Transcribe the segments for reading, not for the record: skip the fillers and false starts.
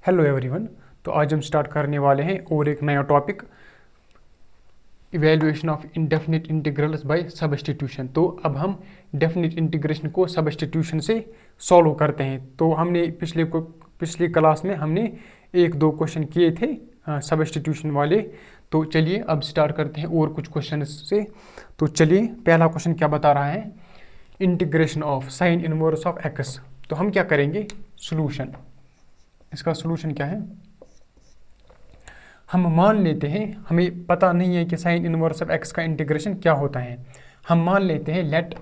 Hello everyone. तो आज हम स्टार्ट करने वाले हैं और एक नया topic, evaluation of indefinite integrals by substitution. तो अब हम डेफिनिट इंटीग्रेशन को सब्स्टिट्यूशन से सॉल्व करते हैं। तो हमने पिछली क्लास में हमने एक दो क्वेश्चन किए थे सब्स्टिट्यूशन वाले। तो चलिए अब स्टार्ट करते हैं और कुछ क्वेश्चन से। तो चलिए पहला क्वेश्चन क्या बता रहा है, integration of sign inverse of x. तो हम क्या करेंगे, सोल्यूशन, इसका सोल्यूशन क्या है, हम मान लेते हैं, हमें पता नहीं है कि साइन इनवर्स ऑफ एक्स का इंटीग्रेशन क्या होता है। हम मान लेते हैं let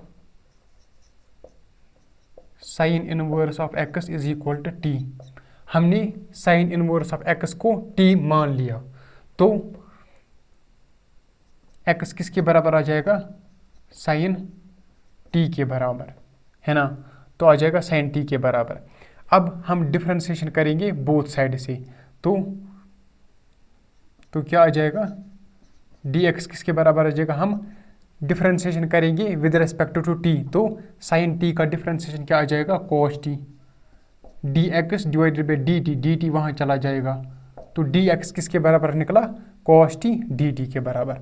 sine inverse of x is equal to t. हमने साइन इनवर्स ऑफ एक्स को टी मान लिया, तो एक्स किसके बराबर आ जाएगा, साइन टी के बराबर, है ना। तो आ जाएगा साइन टी के बराबर। अब हम डिफरेंशिएशन करेंगे बोथ साइड से, तो क्या आ जाएगा, dx किसके बराबर आ जाएगा, हम डिफरेंशिएशन करेंगे विद रिस्पेक्ट टू टी। तो साइन टी का डिफरेंशिएशन क्या आ जाएगा, cos T, dx divided by dt, dt वहाँ चला जाएगा, तो dx किसके बराबर निकला, cos टी dt के बराबर।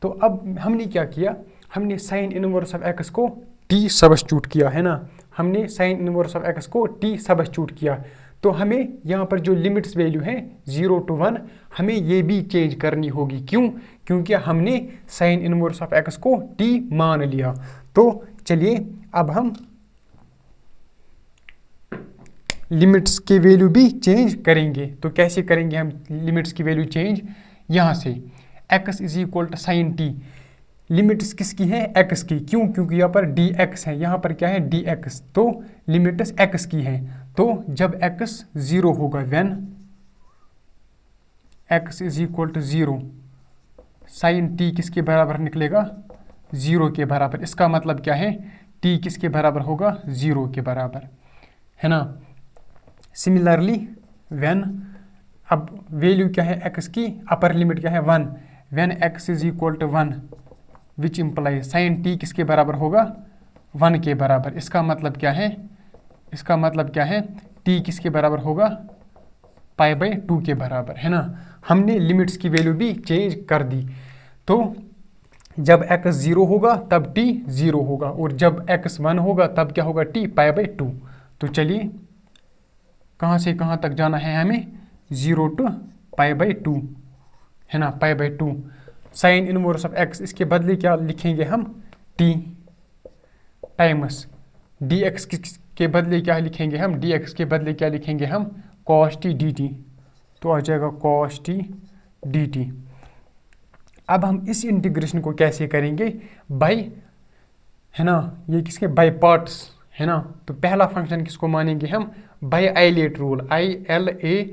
तो अब हमने क्या किया, हमने साइन इनवर्स ऑफ एक्स को t सब्स्टिट्यूट किया, है ना। हमने साइन इनवर्स ऑफ एक्स को t सब्स्टिट्यूट किया, तो हमें यहाँ पर जो लिमिट्स वैल्यू है 0 to 1, हमें ये भी चेंज करनी होगी। क्यों, क्योंकि हमने साइन इनवर्स ऑफ एक्स को t मान लिया। तो चलिए अब हम लिमिट्स की वैल्यू भी चेंज करेंगे। तो कैसे करेंगे हम लिमिट्स की वैल्यू चेंज, यहाँ से x is equal to sine t, limits किसकी है, x की। क्यों, क्योंकि यहाँ पर dx है, यहाँ पर क्या है dx, तो लिमिट्स x की है। तो जब x 0 होगा, when x is equal to 0, sine t किसके बराबर निकलेगा, 0 के बराबर। इसका मतलब क्या है, t किसके बराबर होगा, 0 के बराबर, है ना। सिमिलरली व्हेन, अब वैल्यू क्या है x की, अपर लिमिट क्या है 1, when x is equal to 1 which imply sine t किसके बराबर होगा, 1 के बराबर। इसका मतलब क्या है, इसका मतलब क्या है, t किसके बराबर होगा, पाई बाई 2 के बराबर, है ना। हमने लिमिट्स की वैल्यू भी चेंज कर दी। तो जब x 0 होगा तब t 0 होगा, और जब x 1 होगा तब क्या होगा, t पाई बाई 2। तो चलिए कहाँ से कहाँ तक जाना है हमें, 0 to पाई बाई 2, है ना, पाई by 2। Sign inverse of x, इसके बदले क्या लिखेंगे हम, t टाइम्स dx के बदले क्या लिखेंगे हम, dx के बदले क्या लिखेंगे हम, cos t dt। तो आ जाएगा cos t dt। अब हम इस इंटीग्रेशन को कैसे करेंगे, बाय, है ना, ये किसके बाय पार्ट्स, है ना। तो पहला फंक्शन किसको मानेंगे हम, बाय आइलेट रूल, ILATE।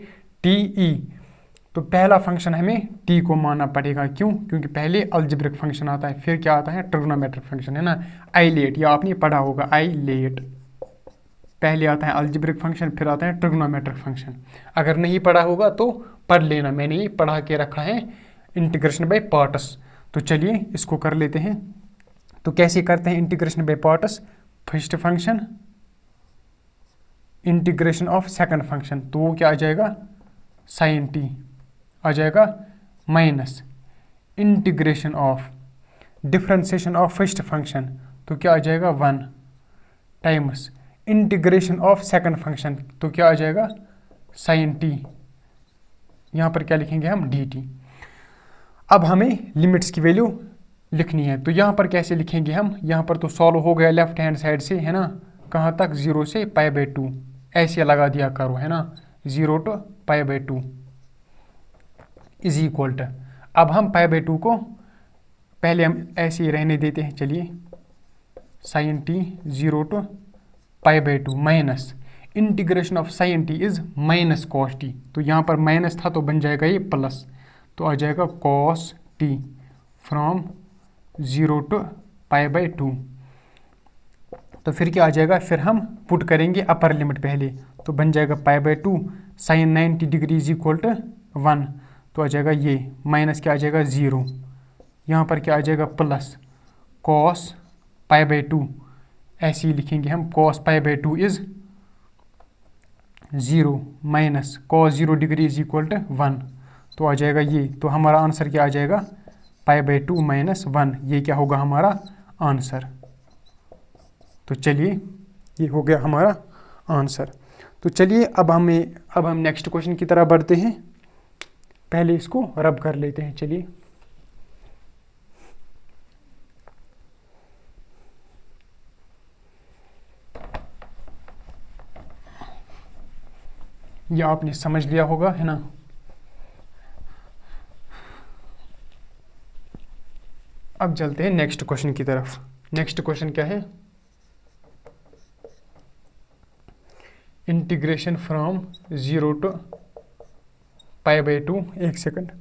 तो पहला फंक्शन हमें t को मानना पड़ेगा। क्यों, क्योंकि पहले अलजेब्रिक फंक्शन आता है, फिर क्या आता है, ट्रिग्नोमेट्रिक फंक्शन, है ना। आइलेट, या आपने पढ़ा होगा आइलेट, पहले आता है अलजेब्रिक फंक्शन, फिर आता है ट्रिग्नोमेट्रिक फंक्शन। अगर नहीं पढ़ा होगा तो पढ़ लेना, मैंने ये पढ़ा के रखा है, इंटीग्रेशन बाय पार्ट्स। तो चलिए इसको कर लेते हैं। तो कैसे करते हैं integration by parts, first function integration of second function, तो वो क्या आ जाएगा, साइन टी आ जाएगा, minus integration of differentiation of first function, तो क्या आ जाएगा 1, times integration of second function, तो क्या आ जाएगा, साइन टी, यहाँ पर क्या लिखेंगे हम, डी टी। अब हमें लिमिट्स की वैल्यू लिखनी है, तो यहाँ पर कैसे लिखेंगे हम, यहाँ पर तो सॉल्व हो गया लेफ्ट हैंड साइड से, है ना, कहाँ तक, 0 से पाई बाई 2, ऐसे लगा दिया करो, है ना, 0 to pi by 2 is equal to, अब हम पाई बाई 2 को पहले हम ऐसे ही रहने देते हैं, चलिए, sine t 0 to pi by 2 minus integration of sine t is minus cos t. तो यहाँ पर माइनस था तो बन जाएगा ये प्लस, तो आ जाएगा cos T from 0 to pi by 2। तो फिर क्या आ जाएगा, फिर हम पुट करेंगे अपर लिमिट पहले, तो बन जाएगा pi by 2 sine 90 degree is equal to 1, तो आ जाएगा ये माइनस क्या आ जाएगा 0, यहाँ पर क्या आ जाएगा प्लस कॉस पाई बाई 2, ऐसे ही लिखेंगे हम, cos pi by 2 is 0 minus cos 0 degree is equal to 1, तो आ जाएगा ये। तो हमारा आंसर क्या आ जाएगा, π/2 माइनस 1, ये क्या होगा हमारा आंसर। तो चलिए ये हो गया हमारा आंसर। तो चलिए अब हम नेक्स्ट क्वेश्चन की तरफ बढ़ते हैं। पहले इसको रब कर लेते हैं। चलिए ये आपने समझ लिया होगा, है ना। अब चलते हैं नेक्स्ट क्वेश्चन की तरफ। नेक्स्ट क्वेश्चन क्या है, इंटीग्रेशन फ्रॉम 0 टू π/2। एक सेकंड,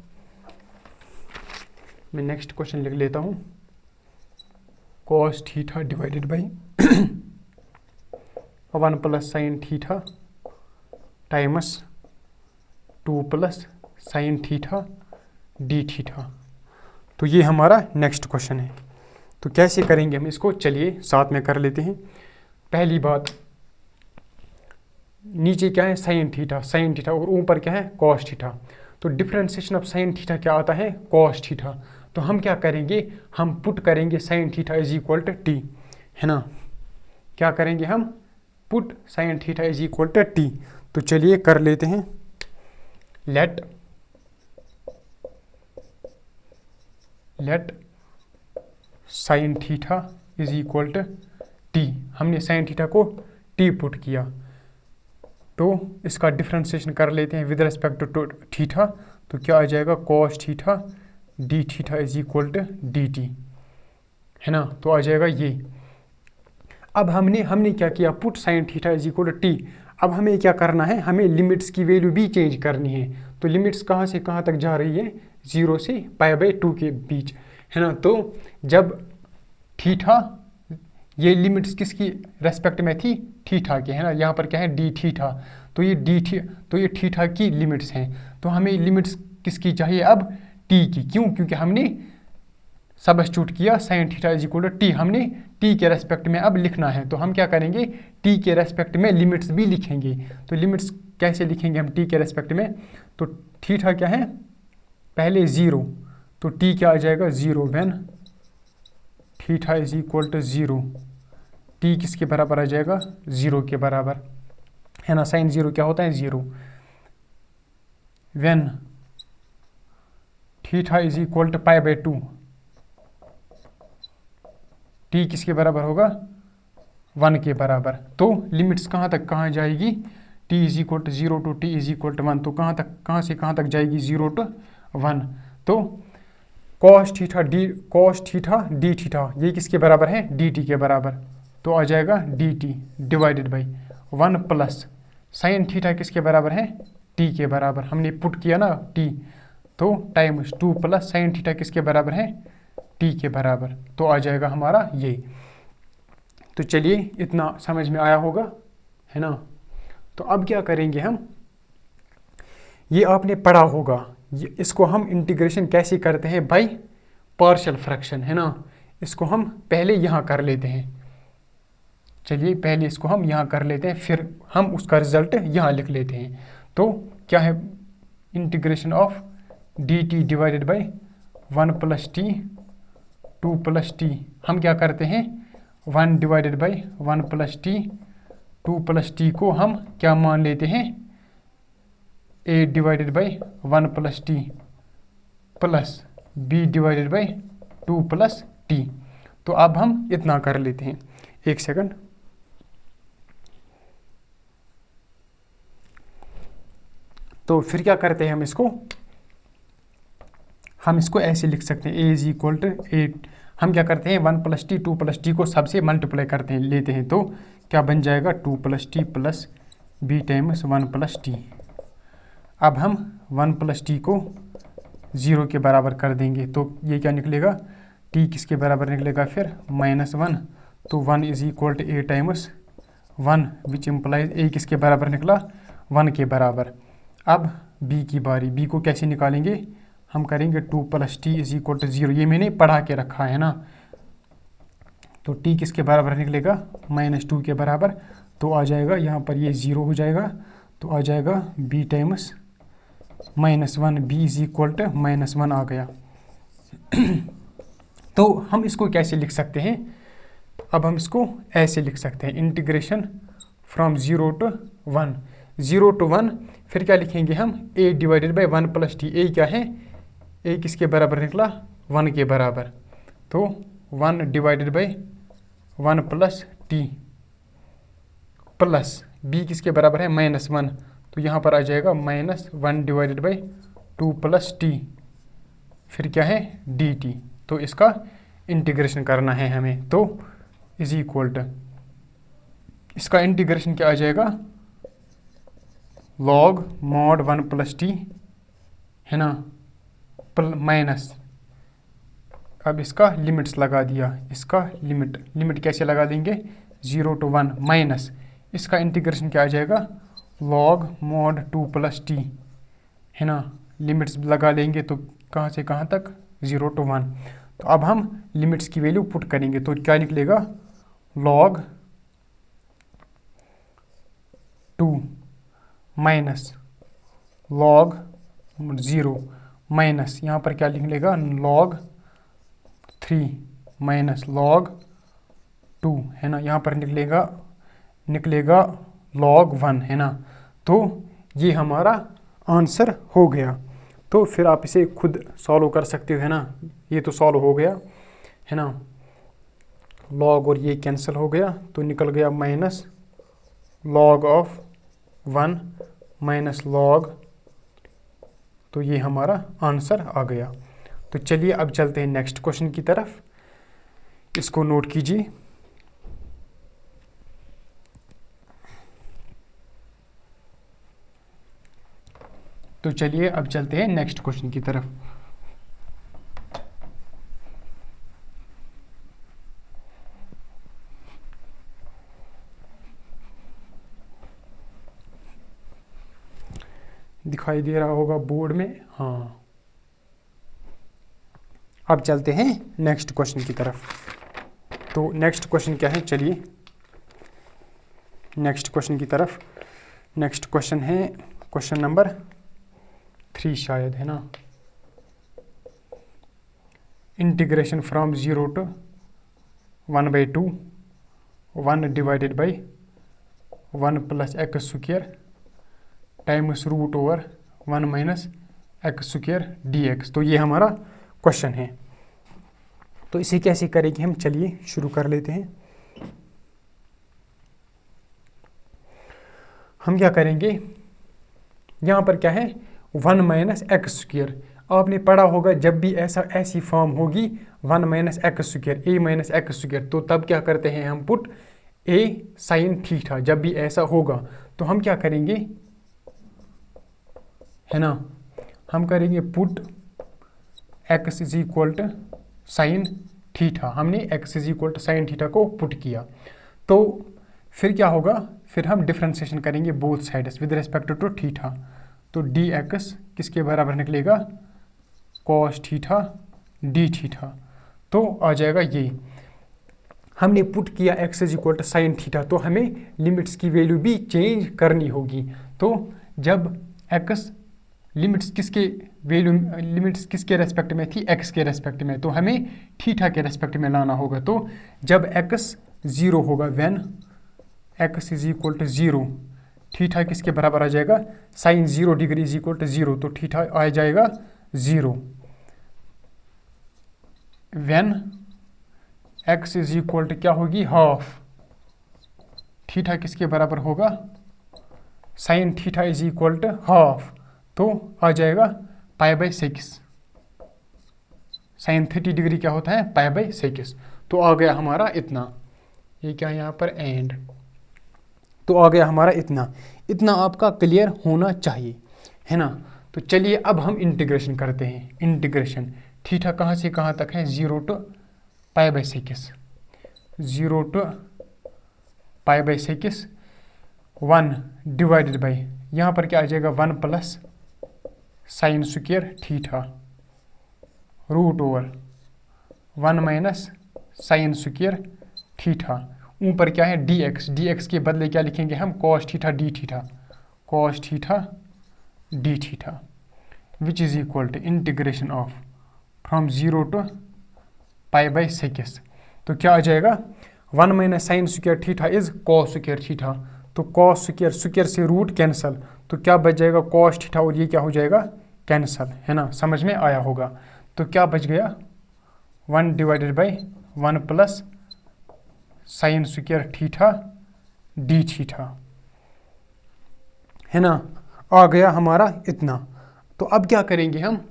मैं नेक्स्ट क्वेश्चन लिख लेता हूँ। cos theta divided by 1 plus sine theta times 2 plus sine theta D theta. तो ये हमारा नेक्स्ट क्वेश्चन है। तो कैसे करेंगे हम इसको, चलिए साथ में कर लेते हैं। पहली बात, नीचे क्या है साइन थीटा और ऊपर क्या है कॉस थीटा। तो डिफरेंशिएशन ऑफ साइन थीटा क्या आता है, कॉस थीटा। तो हम क्या करेंगे, हम पुट करेंगे sine theta is equal to t, है ना। क्या करेंगे हम, put sine theta is equal to t. तो चलिए कर लेते हैं। Let sine theta is equal to t. हमने साइन थीटा को टी पुट किया, तो इसका डिफरेंशिएशन कर लेते हैं विद रिस्पेक्ट टू थीटा। तो क्या आ जाएगा, cos theta D theta is equal to d t, है ना। तो आ जाएगा ये। अब हमने क्या किया, put sine theta is equal to t. अब हमें क्या करना है, हमें लिमिट्स की वैल्यू भी चेंज करनी है। तो लिमिट्स कहाँ से कहाँ तक जा रही है, 0 से π/2 के बीच, है ना। तो जब थीटा, ये लिमिट्स किसकी रेस्पेक्ट में थी, थीटा के, है ना। यहाँ पर क्या है डी थीटा, तो ये थीटा की लिमिट्स हैं। तो हमें लिमिट्स किसकी चाहिए अब, टी की। क्यों, क्योंकि हमने सब्स्टिट्यूट किया sine theta is equal to t, हमने टी के रेस्पेक्ट में अब लिखना है। तो हम क्या करेंगे, टी के रेस्पेक्ट में लिमिट्स भी लिखेंगे। तो लिमिट्स कैसे लिखेंगे हम टी के रेस्पेक्ट में, तो थीटा क्या है पहले 0, तो टी क्या आ जाएगा 0 when theta is equal to 0। T किसके बराबर आ जाएगा, 0 के बराबर, है ना। साइन 0 क्या होता है 0। When theta is equal to π/2, T किसके बराबर होगा 1 के बराबर। तो लिमिट्स कहाँ तक कहाँ जाएगी, t is equal to 0 to T is equal to 1। तो कहाँ से कहाँ तक जाएगी, 0 टू 1। तो cos थीटा डी थीटा ये किसके बराबर है, डी टी के बराबर। तो आ जाएगा D t divided by 1 plus sine theta किसके बराबर है, टी के बराबर। हमने पुट किया ना टी, तो टाइम्स 2 प्लस साइन थीटा किसके बराबर है, टी के बराबर। तो आ जाएगा हमारा ये। तो चलिए इतना समझ में आया होगा, है ना। तो अब क्या करेंगे हम, ये आपने पढ़ा होगा, इसको हम इंटीग्रेशन कैसे करते हैं, बाय पार्शियल फ्रैक्शन, है ना। इसको हम पहले यहाँ कर लेते हैं। चलिए पहले इसको हम यहाँ कर लेते हैं, फिर हम उसका रिजल्ट यहाँ लिख लेते हैं। तो क्या है, integration of D t divided by 1 plus T 2 plus T. हम क्या करते हैं, 1 divided by 1 plus T 2 plus T को हम क्या मान लेते हैं, a divided by 1 plus t plus b divided by 2 plus T. तो अब हम इतना कर लेते हैं। एक सेकंड, तो फिर क्या करते हैं, हम इसको ऐसे लिख सकते हैं, a इज इक्वल टू 8। हम क्या करते हैं, 1 प्लस टी 2 प्लस टी को सबसे मल्टीप्लाई करते हैं, लेते हैं। तो क्या बन जाएगा, 2 plus t plus b times 1 plus t. अब हम 1 प्लस टी को 0 के बराबर कर देंगे। तो ये क्या निकलेगा, t किसके बराबर निकलेगा फिर, -1। तो 1 is equal to a times 1 which implies a किसके बराबर निकला, 1 के बराबर। अब b की बारी, b को कैसे निकालेंगे, हम करेंगे 2 plus t is equal to 0। ये मैंने पढ़ा के रखा है ना। तो t किसके बराबर निकलेगा, -2 के बराबर। तो आ जाएगा यहाँ पर ये 0 हो जाएगा। तो आ जाएगा b times -1, b is equal to -1 आ गया। तो हम इसको कैसे लिख सकते हैं? अब हम इसको ऐसे लिख सकते हैं, इंटीग्रेशन फ्रॉम 0 to 1, 0 to 1, फिर क्या लिखेंगे हम? a divided by 1 plus T. a क्या है? a किसके बराबर निकला? 1 के बराबर। तो 1 divided by 1 plus t plus b किसके बराबर है? -1, तो यहाँ पर आ जाएगा -1 डिवाइडेड बाई 2 प्लस टी, फिर क्या है? dt। तो इसका इंटीग्रेशन करना है हमें, तो इज इक्वल टू, इसका इंटीग्रेशन क्या आ जाएगा? log mod 1 प्लस टी, है ना, माइनस, अब इसका लिमिट्स लगा दिया, इसका लिमिट कैसे लगा देंगे? 0 to 1 माइनस, इसका इंटीग्रेशन क्या आ जाएगा? log mod 2 प्लस टी, है ना, लिमिट्स लगा लेंगे तो कहाँ से कहाँ तक? 0 to 1। तो अब हम लिमिट्स की वैल्यू पुट करेंगे, तो क्या निकलेगा? log 2 माइनस log 0 माइनस, यहाँ पर क्या निकलेगा? log 3 माइनस log 2, है ना, यहाँ पर निकलेगा log 1, है ना। तो ये हमारा आंसर हो गया। तो फिर आप इसे खुद सॉल्व कर सकते हो, है ना। ये तो सॉल्व हो गया, है ना, log और ये कैंसिल हो गया, तो निकल गया minus log of 1 minus log, तो ये हमारा आंसर आ गया। तो चलिए अब चलते हैं नेक्स्ट क्वेश्चन की तरफ, इसको नोट कीजिए। तो चलिए अब चलते हैं नेक्स्ट क्वेश्चन की तरफ। दिखाई दे रहा होगा बोर्ड में, हाँ। अब चलते हैं नेक्स्ट क्वेश्चन की तरफ। तो नेक्स्ट क्वेश्चन क्या है? चलिए नेक्स्ट क्वेश्चन की तरफ। नेक्स्ट क्वेश्चन है क्वेश्चन नंबर 3 शायद, है ना। Integration from 0 to 1/2, 1 divided by 1 plus x square times root over 1 minus x square dx। तो ये हमारा क्वेश्चन है। तो इसे कैसे करेंगे हम? चलिए शुरू कर लेते हैं। हम क्या करेंगे? यहाँ पर क्या है? 1 माइनस एक्स स्क्वायर। आपने पढ़ा होगा जब भी ऐसी फॉर्म होगी 1 माइनस एक्स स्क्वायर, ए माइनस एक्स स्क्वायर, तो तब क्या करते हैं हम? पुट ए साइन थीटा। जब भी ऐसा होगा तो हम क्या करेंगे, है ना, हम करेंगे put X is equal to sine theta. हमने X is equal to sine theta को पुट किया, तो फिर क्या होगा? फिर हम डिफ्रेंशिएशन करेंगे both sides with respect to theta. तो डी एक्स किसके बराबर निकलेगा? Cos theta D theta. तो आ जाएगा ये, हमने पुट किया X is equal to sine theta, तो हमें लिमिट्स की वैल्यू भी चेंज करनी होगी। तो जब एक्स लिमिट्स किसके रेस्पेक्ट में थी? एक्स के रेस्पेक्ट में, तो हमें थीटा के रेस्पेक्ट में लाना होगा। तो जब एक्स 0 होगा, when x is equal to 0, theta किसके बराबर आ जाएगा? Sine 0 degree is equal to 0, तो थीटा आ जाएगा 0। When x is equal to क्या होगी? हाफ, थीटा किसके बराबर होगा? Sine theta is equal to half, तो आ जाएगा π/6। साइन 30 डिग्री क्या होता है? π/6। तो आ गया हमारा इतना, ये क्या है यहाँ पर? एंड। तो आ गया हमारा इतना आपका क्लियर होना चाहिए, है ना। तो चलिए अब हम इंटीग्रेशन करते हैं। इंटीग्रेशन थीटा कहाँ से कहाँ तक है? 0 to π/6, 0 to π/6, 1 डिवाइडेड बाई, यहाँ पर क्या आ जाएगा? 1 plus sine square theta root over 1 minus sine square theta. ऊपर क्या है? dx, dx के बदले क्या लिखेंगे हम? Cos theta D theta, cos theta d theta which is equal to integration of from 0 to π/6। तो क्या आ जाएगा 1 minus sine square theta is cos square theta. तो कॉस स्क्वायर स्क्वायर से रूट कैंसल, तो क्या बच जाएगा कॉस थीटा और ये क्या हो जाएगा कैंसल, है ना, समझ में आया होगा। तो क्या बच गया 1/1 plus sine square theta d theta, है ना, आ गया हमारा इतना। तो अब क्या करेंगे हम,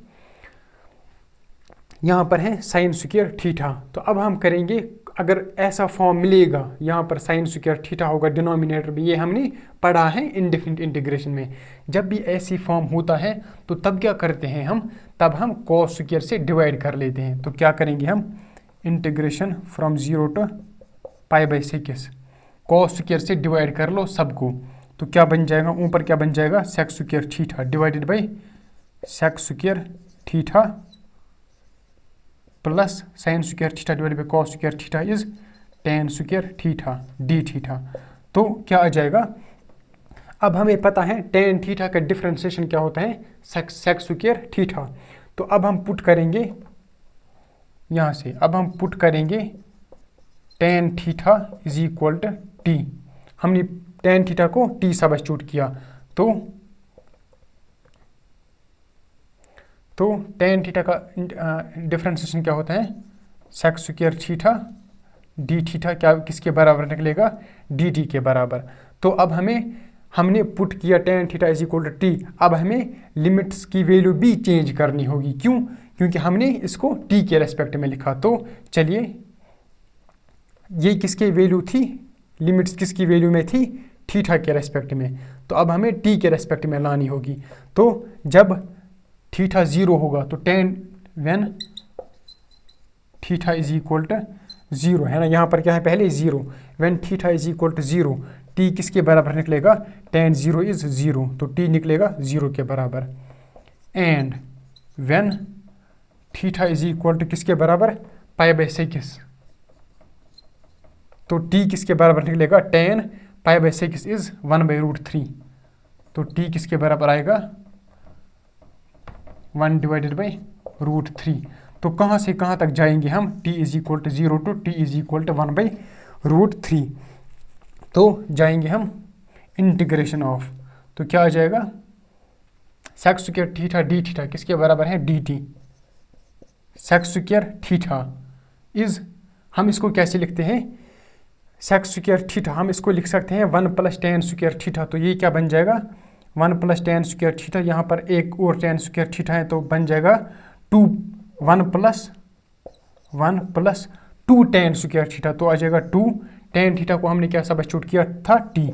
यहाँ पर है साइन स्क्वायर थीटा, तो अब हम करेंगे अगर ऐसा फॉर्म मिलेगा यहाँ पर साइन स्क्वायर थीटा होगा डिनोमिनेटर में, ये हमने पढ़ा है इंडेफिनिट इंटीग्रेशन में। जब भी ऐसी फॉर्म होता है तो तब क्या करते हैं हम, तब हम कॉस स्क्वायर से डिवाइड कर लेते हैं। तो क्या करेंगे हम integration from 0 to π/6, cos square से डिवाइड कर लो सबको। तो क्या बन जाएगा ऊपर क्या बन जाएगा sec square theta divided by sec square theta plus sine square theta divided by cos square theta is tan square theta D theta. तो क्या आ जाएगा, अब हमें पता है टेन थीटा का डिफरेंशिएशन क्या होता है सेक स्क्वायर थीटा। तो अब हम पुट करेंगे यहाँ से, अब हम पुट करेंगे tan theta is equal to t. हमने टेन थीटा को टी सब्स्टिट्यूट किया, तो टेन थीटा का डिफरेंशिएशन क्या होता है sec square theta D theta, क्या किसके बराबर निकलेगा डी टी के बराबर। तो अब हमने पुट किया tan theta is equal to t. अब हमें लिमिट्स की वैल्यू भी चेंज करनी होगी, क्यों, क्योंकि हमने इसको टी के रेस्पेक्ट में लिखा। तो चलिए ये किसकी वैल्यू थी, लिमिट्स किसकी वैल्यू में थी थीटा के रेस्पेक्ट में, तो अब हमें टी के रेस्पेक्ट में लानी होगी। तो जब थीटा 0 होगा तो tan when theta is equal to 0, है ना, यहाँ पर क्या है पहले 0, when theta is equal to 0 t किसके बराबर निकलेगा टेन 0 इज 0, तो टी निकलेगा 0 के बराबर। And when theta is equal to किसके बराबर π/6, तो टी किसके बराबर निकलेगा टेन π/6 इज 1/√3, तो टी किसके बराबर आएगा 1/√3। तो कहाँ से कहाँ तक जाएंगे हम, t is equal to 0 to t is equal to 1/√3। तो जाएंगे हम इंटीग्रेशन ऑफ, तो क्या आ जाएगा sec square theta D theta किसके बराबर है d t. Sec square theta is, हम इसको कैसे लिखते हैं सेक स्क्वायर थीटा, हम इसको लिख सकते हैं 1 + tan स्क्वायर थीटा। तो ये क्या बन जाएगा 1 + tan स्क्वायर थीटा, यहाँ पर एक और tan स्क्वायर थीटा है तो बन जाएगा 1 + 2 tan स्क्वायर थीटा। तो आ जाएगा 2 tan थीटा को हमने क्या सब्स्टिट्यूट किया था t।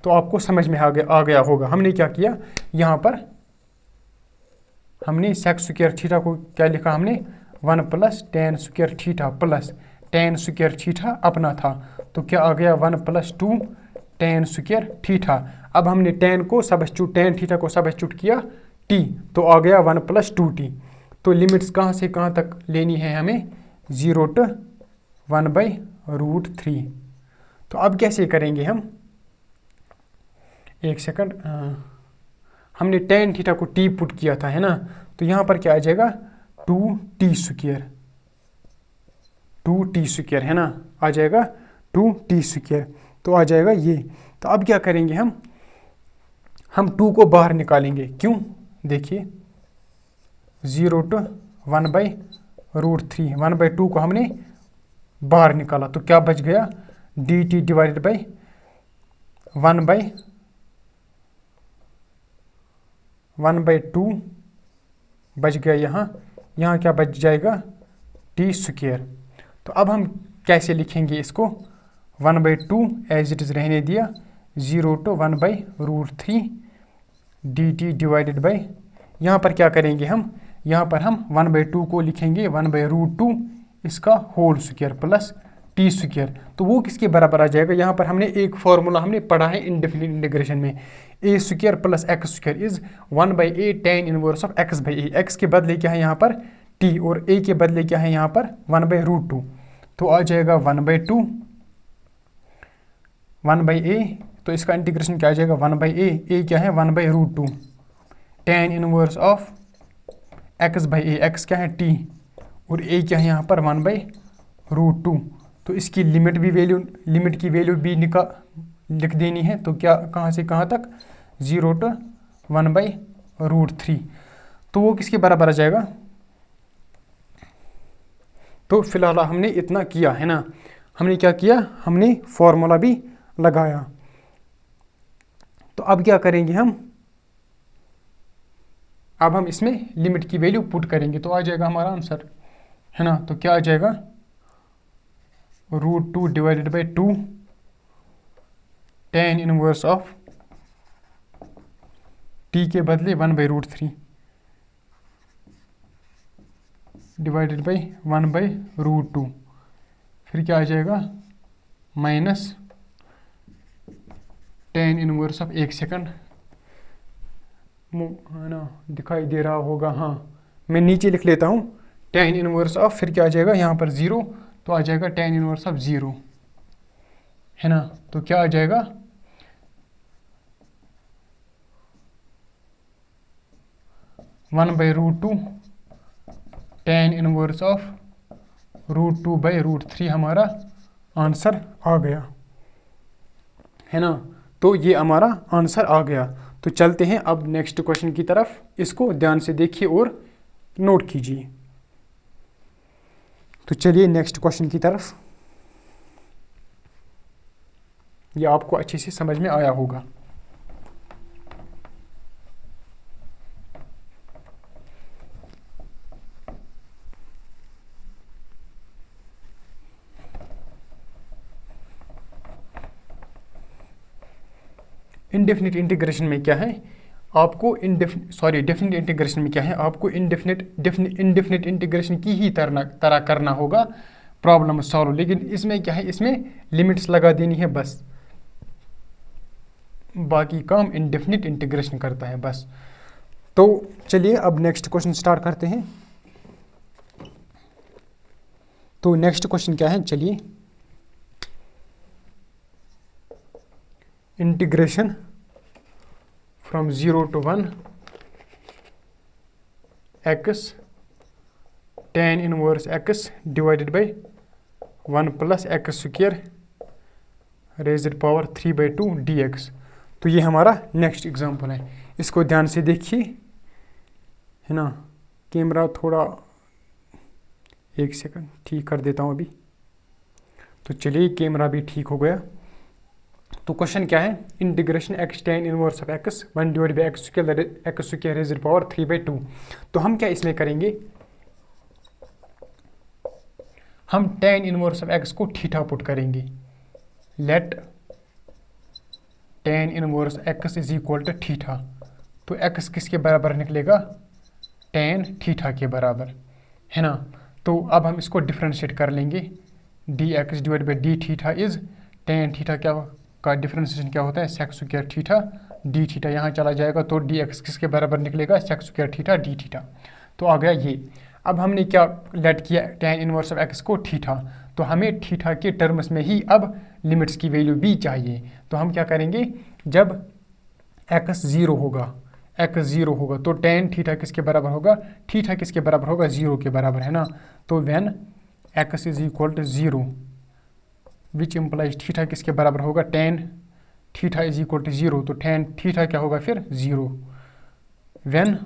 तो आपको समझ में आ गया होगा हमने क्या किया, यहाँ पर हमने सेक स्क्वायर थीटा को क्या लिखा, हमने 1 + tan square theta plus tan square theta अपना था, तो क्या आ गया 1 + 2 tan स्क्वायर थीटा। अब हमने tan थीटा को सब्स्टिट्यूट किया t, तो आ गया 1 + 2t। तो लिमिट्स कहाँ से कहाँ तक लेनी है हमें 0 to 1/√3। तो अब कैसे करेंगे हम, एक सेकंड, हमने tan थीटा को t पुट किया था, है ना, तो यहाँ पर क्या आ जाएगा 2t स्क्वायर, है ना, आ जाएगा 2t स्क्वायर, तो आ जाएगा ये। तो अब क्या करेंगे हम 2 को बाहर निकालेंगे, क्यों, देखिए 0 to 1/√3, 1/2 को हमने बाहर निकाला, तो क्या बच गया dt डिवाइडेड बाई 1/2 बच गया, यहाँ क्या बच जाएगा t स्क्वायर। तो अब हम कैसे लिखेंगे इसको 1/2 एज इट इज़ रहने दिया, 0 to 1/√3 dt डिवाइडेड बाई, यहाँ पर क्या करेंगे हम, यहाँ पर हम 1/2 को लिखेंगे 1/√2 इसका whole square plus t square. तो वो किसके बराबर आ जाएगा, यहाँ पर हमने एक फॉर्मूला हमने पढ़ा है इंडेफिनिट इंटीग्रेशन में, a square plus x square is 1/a tan inverse of x/a। x के बदले क्या है यहाँ पर t और a के बदले क्या है यहाँ पर 1/√2, तो आ जाएगा 1/2 1/a, तो इसका इंटीग्रेशन क्या आ जाएगा 1/a, a क्या है 1/√2 tan inverse of x/a, x क्या है t और a क्या है यहाँ पर 1/√2। तो इसकी लिमिट की वैल्यू भी लिख देनी है। तो क्या कहाँ से कहाँ तक 0 to 1/√3। तो वो किसके बराबर आ जाएगा। तो फिलहाल हमने इतना किया है ना, हमने क्या किया, हमने फॉर्मूला भी लगाया। तो अब क्या करेंगे अब हम इसमें लिमिट की वैल्यू पुट करेंगे तो आ जाएगा हमारा आंसर, है ना। तो क्या आ जाएगा √2 divided by 2 tan inverse of t के बदले 1/√3 डिवाइडेड बाई 1/√2, फिर क्या आ जाएगा माइनस tan इनवर्स ऑफ, एक सेकंड है ना, दिखाई दे रहा होगा, हाँ मैं नीचे लिख लेता हूँ tan इनवर्स ऑफ, फिर क्या आ जाएगा यहाँ पर 0, तो आ जाएगा tan इनवर्स ऑफ 0, है ना। तो क्या आ जाएगा 1/√2 tan इनवर्स ऑफ √2/√3 हमारा आंसर आ गया, है ना। तो ये हमारा आंसर आ गया। तो चलते हैं अब नेक्स्ट क्वेश्चन की तरफ, इसको ध्यान से देखिए और नोट कीजिए। तो चलिए नेक्स्ट क्वेश्चन की तरफ, ये आपको अच्छे से समझ में आया होगा। इनडेफिनिट इंटीग्रेशन में क्या है आपको, डेफिनिट इंटीग्रेशन में क्या है आपको इनडेफिनिट इंटीग्रेशन की ही तरह करना होगा प्रॉब्लम सॉल्व। लेकिन इसमें क्या है, इसमें लिमिट्स लगा देनी है बस, बाकी काम इनडेफिनिट इंटीग्रेशन करता है बस। तो चलिए अब नेक्स्ट क्वेश्चन स्टार्ट करते हैं। तो नेक्स्ट क्वेश्चन क्या है, चलिए integration from 0 to 1 x tan inverse x divided by 1 + x² raised power 3/2 dx। तो ये हमारा नेक्स्ट एग्जाम्पल है, इसको ध्यान से देखिए, है ना। कैमरा थोड़ा, एक सेकंड ठीक कर देता हूँ अभी। तो चलिए कैमरा भी ठीक हो गया। तो क्वेश्चन क्या है, integration x tan inverse of x 1 divide by x² raised power 3/2। तो हम क्या इसमें करेंगे, हम tan इनवर्स ऑफ x को थीटा पुट करेंगे। Let tan inverse x is equal to theta. तो x किसके बराबर निकलेगा, tan थीटा के बराबर, है ना। तो अब हम इसको डिफ्रेंशिएट कर लेंगे, dx divide by D theta is tan theta क्या का डिफ्रेंशिएशन क्या होता है sec² थीटा डी थीटा, यहाँ चला जाएगा तो dx किसके बराबर निकलेगा sec² थीटा डी थीटा। तो आ गया ये। अब हमने क्या लेट किया tan इनवर्स ऑफ x को थीटा, तो हमें थीटा के टर्म्स में ही अब लिमिट्स की वैल्यू भी चाहिए। तो हम क्या करेंगे, जब x 0 होगा तो tan थीटा किसके बराबर होगा, थीटा किसके बराबर होगा 0 के बराबर, है ना। तो when x is equal to 0 which implies theta किसके बराबर होगा, tan theta is equal to 0, तो tan थीटा क्या होगा फिर 0। When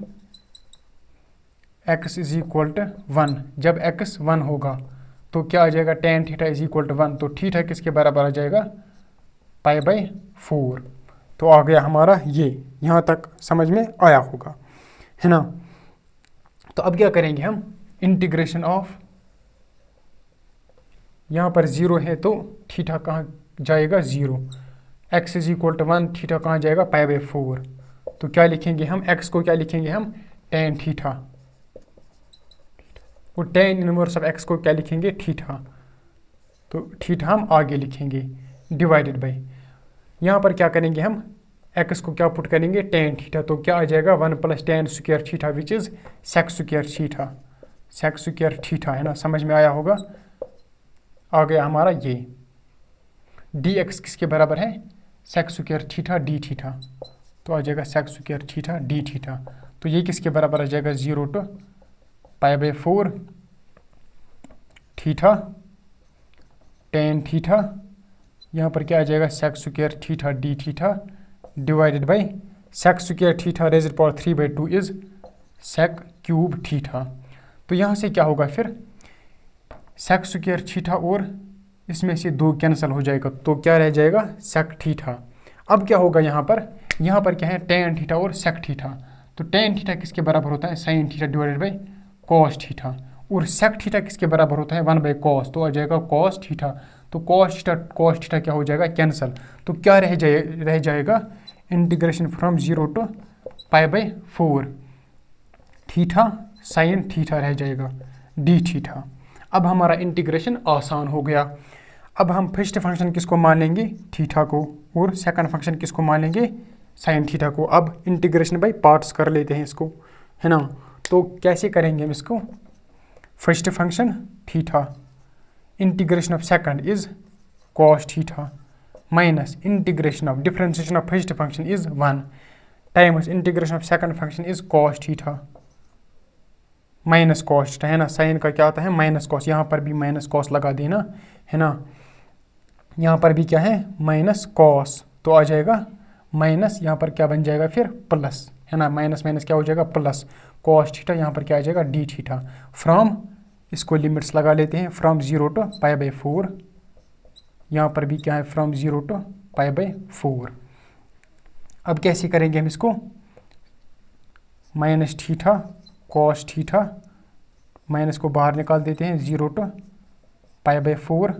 x is equal to 1, जब x 1 होगा तो क्या आ जाएगा, tan theta is equal to 1, तो थीटा किसके बराबर आ जाएगा π/4। तो आ गया हमारा ये, यहाँ तक समझ में आया होगा, है ना। तो अब क्या करेंगे हम, इंटीग्रेशन ऑफ, यहाँ पर 0 है तो थीटा कहाँ जाएगा 0, x is equal to 1, theta कहाँ जाएगा π/4। तो क्या लिखेंगे हम, x को क्या लिखेंगे हम tan थीटा, और tan इनवर्स ऑफ x को क्या लिखेंगे थीटा। तो थीटा हम आगे लिखेंगे डिवाइडेड बाई, यहाँ पर क्या करेंगे हम x को क्या पुट करेंगे tan थीटा, तो क्या आ जाएगा 1 + tan² theta which is sec² theta, है ना। समझ में आया होगा, आ गया हमारा ये। dx किसके बराबर है sec square theta D theta. तो आ जाएगा sec square theta D theta. तो ये किसके बराबर आ जाएगा 0 to π/4 थीटा टेन थीटा। यहाँ पर क्या आ जाएगा sec square theta D theta divided by sec square theta raised power 3/2 is sec cube theta. तो यहाँ से क्या होगा फिर सेक स्क्वायर थीटा और इसमें से 2 कैंसिल हो जाएगा, तो क्या रह जाएगा सेक थीटा। अब क्या होगा यहाँ पर क्या है टेन थीटा और सेक थीटा। तो टेन थीटा किसके बराबर होता है sine theta divided by cos theta, और सेक थीटा किसके बराबर होता है 1/cos, तो आ जाएगा कॉस थीटा। तो कॉस थीटा क्या हो जाएगा कैंसिल। तो क्या रह जाएगा integration from 0 to π/4 theta sine theta रह जाएगा डी थीटा। अब हमारा इंटीग्रेशन आसान हो गया। अब हम फर्स्ट फंक्शन किसको मान लेंगे थीटा को, और सेकंड फंक्शन किसको मान लेंगे साइन थीटा को। अब इंटीग्रेशन बाय पार्ट्स कर लेते हैं इसको, है ना। तो कैसे करेंगे हम इसको, first function theta integration of second is cos theta minus integration of differentiation of first function is 1 times integration of second function is cos theta minus cos theta, है ना। साइन का क्या आता है माइनस कॉस, यहाँ पर भी minus cos लगा देना, है ना। यहाँ पर भी क्या है माइनस कॉस, तो आ जाएगा माइनस, यहाँ पर क्या बन जाएगा फिर प्लस, है ना। माइनस माइनस क्या हो जाएगा प्लस कॉस थीटा, यहाँ पर क्या आ जाएगा डी थीटा। फ्रॉम इसको लिमिट्स लगा लेते हैं फ्रॉम 0 to π/4, यहाँ पर भी क्या है फ्रॉम 0 to π/4। अब कैसे करेंगे हम इसको, minus theta cos theta, minus को बाहर निकाल देते हैं 0 to π/4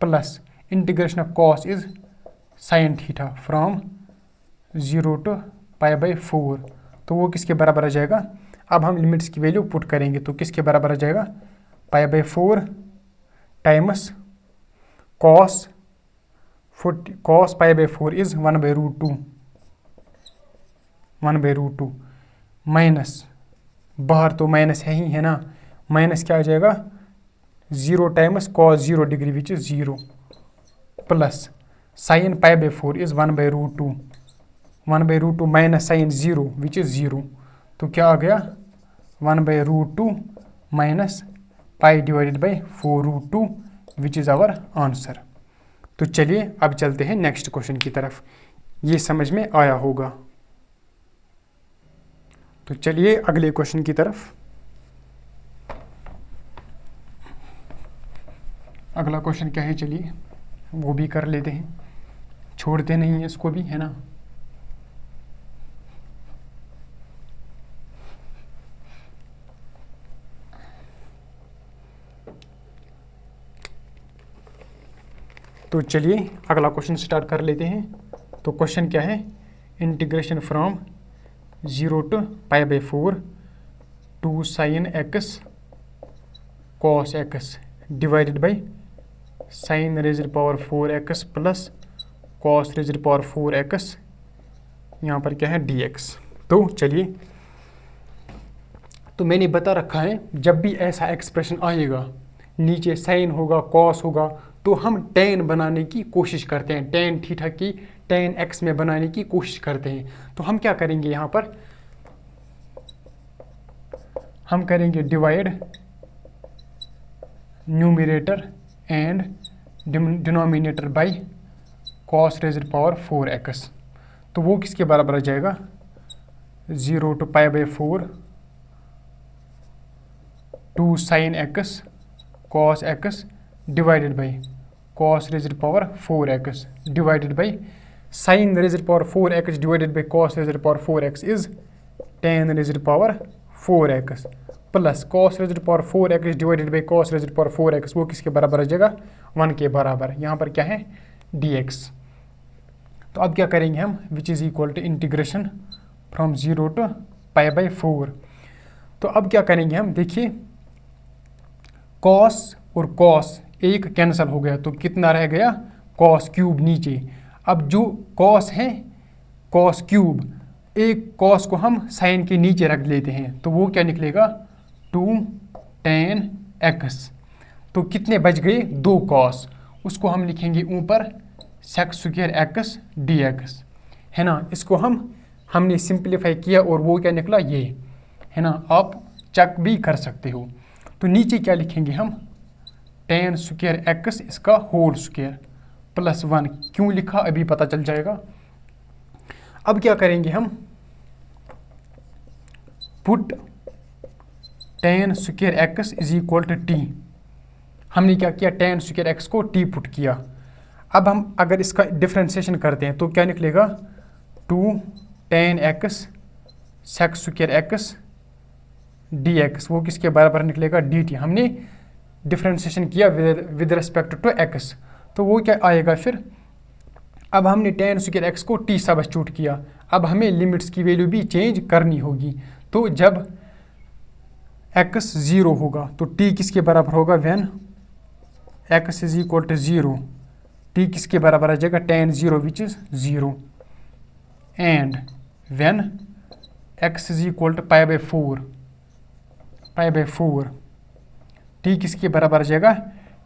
plus integration of cos is sine theta from 0 to π/4। तो वो किसके बराबर आ जाएगा, अब हम लिमिट्स की वैल्यू पुट करेंगे तो किसके बराबर आ जाएगा π/4 टाइम्स कॉस π/4 इज 1/√2 माइनस, बाहर तो माइनस है ही, है ना। माइनस क्या आ जाएगा 0 times cos 0 degree which is 0 plus sine π/4 is 1/√2 minus sine 0 which is 0। तो क्या आ गया 1/√2 minus pi divided by 4√2 which is our answer. तो चलिए अब चलते हैं नेक्स्ट क्वेश्चन की तरफ, ये समझ में आया होगा। तो चलिए अगले क्वेश्चन की तरफ। अगला क्वेश्चन क्या है, चलिए वो भी कर लेते हैं, छोड़ते नहीं हैं इसको भी, है ना। तो चलिए अगला क्वेश्चन स्टार्ट कर लेते हैं। तो क्वेश्चन क्या है, integration from 0 to π/4 2 sin x cos x divided by sin raised power 4x plus cos raised power 4x, यहाँ पर क्या है dx। तो चलिए, तो मैंने बता रखा है जब भी ऐसा एक्सप्रेशन आएगा, नीचे साइन होगा कॉस होगा, तो हम tan बनाने की कोशिश करते हैं, tan थीटा की tan x में बनाने की कोशिश करते हैं। तो हम क्या करेंगे, यहाँ पर हम करेंगे divide numerator and denominator by cos raised power 4x। तो वो किसके बराबर आ जाएगा 0 to π/4 2 sin x cos x divided by cos raised power 4x divided by sin raised power 4x divided by cos raised power 4x is tan raised power 4x plus cos raised power 4x divided by cos raised power 4x, वो किसके बराबर आ जाएगा 1 के बराबर। यहाँ पर क्या है dx। तो अब क्या करेंगे हम, which is equal to integration from 0 to π/4। तो अब क्या करेंगे हम, देखिए cos और cos एक कैंसिल हो गया, तो कितना रह गया cos क्यूब नीचे। अब जो cos है cos क्यूब, एक cos को हम साइन के नीचे रख लेते हैं, तो वो क्या निकलेगा 2 tan x। तो कितने बच गए 2 cos, उसको हम लिखेंगे ऊपर sec square x d x, है ना। इसको हमने सिंप्लीफाई किया और वो क्या निकला, ये, है ना। आप चेक भी कर सकते हो। तो नीचे क्या लिखेंगे हम, टेन स्क्वायर एक्स इसका होल स्क्वायर प्लस 1, क्यों लिखा अभी पता चल जाएगा। अब क्या करेंगे हम, put tan square x is equal to t. हमने क्या किया, टेन स्क्वायर एक्स को टी पुट किया। अब हम अगर इसका डिफ्रेंशिएशन करते हैं तो क्या निकलेगा, 2 tan x sec square x d x, वो किसके बराबर निकलेगा, डी टी। हमने डिफ्रेंशिएशन किया विद रिस्पेक्ट टू एक्स, तो वो क्या आएगा फिर। अब हमने टेन स्क्वायर एक्स को टी सब्स्टिट्यूट किया, अब हमें लिमिट्स की वैल्यू भी चेंज करनी होगी। तो जब एक्स 0 होगा तो टी किसके बराबर होगा, when x is equal to 0, t किसके बराबर आ जाएगा, tan 0 which is 0, and when x is equal to pi by 4, t किसके बराबर आ जाएगा,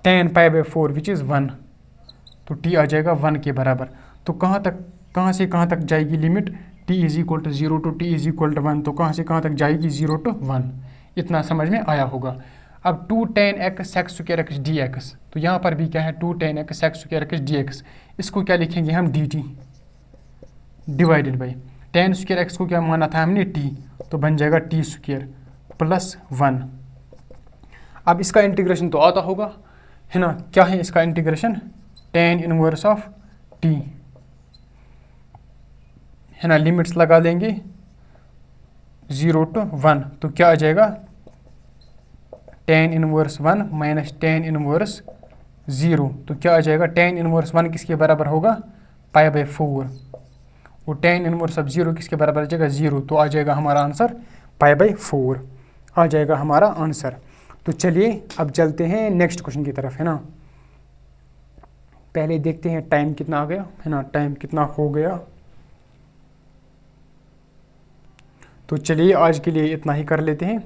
tan pi by 4 which is 1, तो टी आ जाएगा 1 के बराबर। तो कहाँ से कहाँ तक जाएगी limit, T is equal to 0 to T is equal to 1, तो कहाँ से कहाँ तक जाएगी, 0 टू 1। इतना समझ में आया होगा। अब 2 tan x sec square x d x, तो यहाँ पर भी क्या है, 2 tan x sec square x d x, इसको क्या लिखेंगे हम, d t divided by tan square x को क्या माना था हमने, टी, तो बन जाएगा टी स्क्वायर प्लस 1। अब इसका इंटीग्रेशन तो आता होगा, है ना। क्या है इसका integration, tan inverse of T, है ना। लिमिट्स लगा देंगे 0 टू 1, तो क्या आ जाएगा, tan inverse 1 minus tan inverse 0, तो क्या आ जाएगा, टेन इनवर्स 1 किसके बराबर होगा, पाई बाई 4, और टेन इनवर्स ऑफ 0 किसके बराबर आ जाएगा, 0, तो आ जाएगा हमारा आंसर पाई बाई 4 आ जाएगा हमारा आंसर। तो चलिए अब चलते हैं नेक्स्ट क्वेश्चन की तरफ, है ना। पहले देखते हैं टाइम कितना आ गया, है ना, टाइम कितना हो गया। तो चलिए आज के लिए इतना ही कर लेते हैं,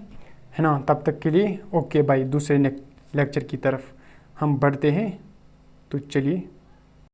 है ना। तब तक के लिए ओके बाय, दूसरे लेक्चर की तरफ हम बढ़ते हैं। तो चलिए।